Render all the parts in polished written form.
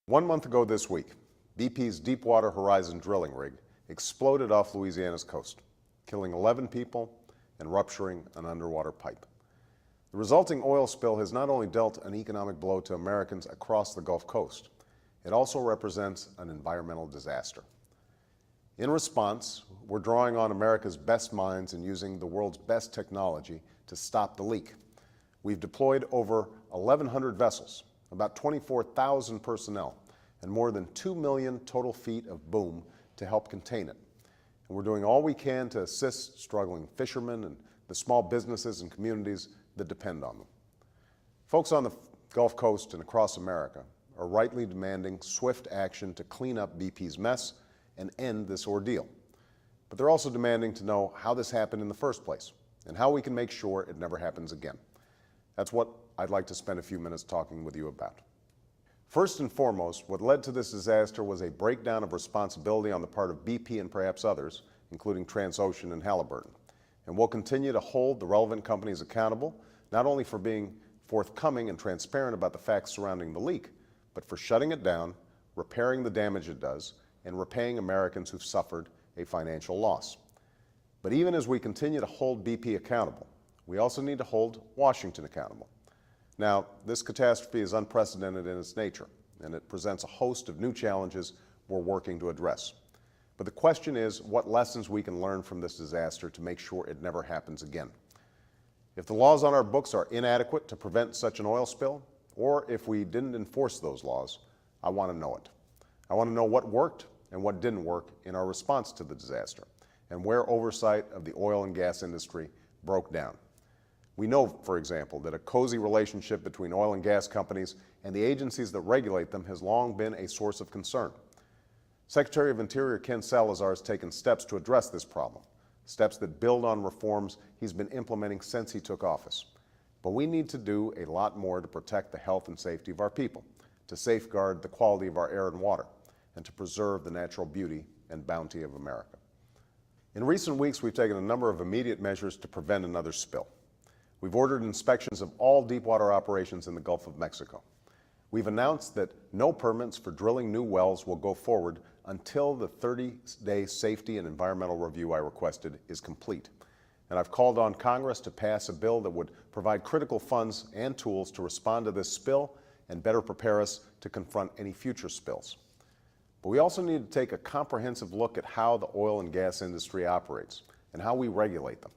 1 month ago this week, BP's Deepwater Horizon drilling rig exploded off Louisiana's coast, killing 11 people and rupturing an underwater pipe. The resulting oil spill has not only dealt an economic blow to Americans across the Gulf Coast, it also represents an environmental disaster. In response, we're drawing on America's best minds and using the world's best technology to stop the leak. We've deployed over 1,100 vessels, about 24,000 personnel, and more than 2 million total feet of boom to help contain it. And we're doing all we can to assist struggling fishermen and the small businesses and communities that depend on them. Folks on the Gulf Coast and across America are rightly demanding swift action to clean up BP's mess and end this ordeal. But they're also demanding to know how this happened in the first place and how we can make sure it never happens again. That's what I'd like to spend a few minutes talking with you about. First and foremost, what led to this disaster was a breakdown of responsibility on the part of BP and perhaps others, including Transocean and Halliburton. And we'll continue to hold the relevant companies accountable, not only for being forthcoming and transparent about the facts surrounding the leak, but for shutting it down, repairing the damage it does, and repaying Americans who've suffered a financial loss. But even as we continue to hold BP accountable, we also need to hold Washington accountable. Now, this catastrophe is unprecedented in its nature, and it presents a host of new challenges we're working to address. But the question is what lessons we can learn from this disaster to make sure it never happens again. If the laws on our books are inadequate to prevent such an oil spill, or if we didn't enforce those laws, I want to know it. I want to know what worked and what didn't work in our response to the disaster, and where oversight of the oil and gas industry broke down. We know, for example, that a cozy relationship between oil and gas companies and the agencies that regulate them has long been a source of concern. Secretary of Interior Ken Salazar has taken steps to address this problem, steps that build on reforms he's been implementing since he took office. But we need to do a lot more to protect the health and safety of our people, to safeguard the quality of our air and water, and to preserve the natural beauty and bounty of America. In recent weeks, we've taken a number of immediate measures to prevent another spill. We've ordered inspections of all deepwater operations in the Gulf of Mexico. We've announced that no permits for drilling new wells will go forward until the 30-day safety and environmental review I requested is complete. And I've called on Congress to pass a bill that would provide critical funds and tools to respond to this spill and better prepare us to confront any future spills. But we also need to take a comprehensive look at how the oil and gas industry operates and how we regulate them.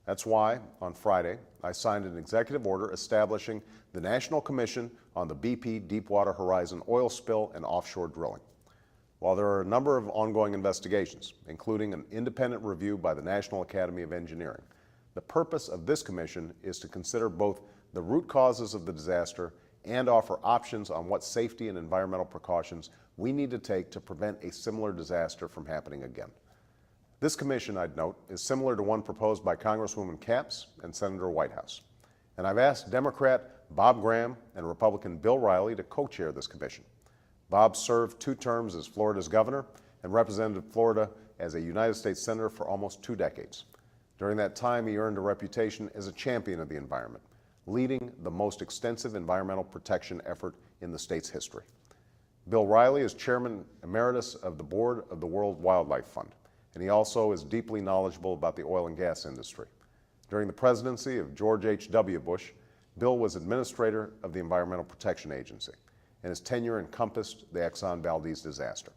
That's why, on Friday, I signed an executive order establishing the National Commission on the BP Deepwater Horizon oil spill and offshore drilling. While there are a number of ongoing investigations, including an independent review by the National Academy of Engineering, the purpose of this commission is to consider both the root causes of the disaster and offer options on what safety and environmental precautions we need to take to prevent a similar disaster from happening again. This commission, I'd note, is similar to one proposed by Congresswoman Capps and Senator Whitehouse. And I've asked Democrat Bob Graham and Republican Bill Reilly to co-chair this commission. Bob served 2 terms as Florida's governor and represented Florida as a United States senator for almost 2 decades. During that time, he earned a reputation as a champion of the environment, leading the most extensive environmental protection effort in the state's history. Bill Reilly is chairman emeritus of the board of the World Wildlife Fund, and he also is deeply knowledgeable about the oil and gas industry. During the presidency of George H.W. Bush, Bill was administrator of the Environmental Protection Agency, and his tenure encompassed the Exxon Valdez disaster.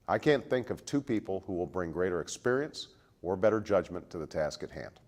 I can't think of 2 people who will bring greater experience or better judgment to the task at hand.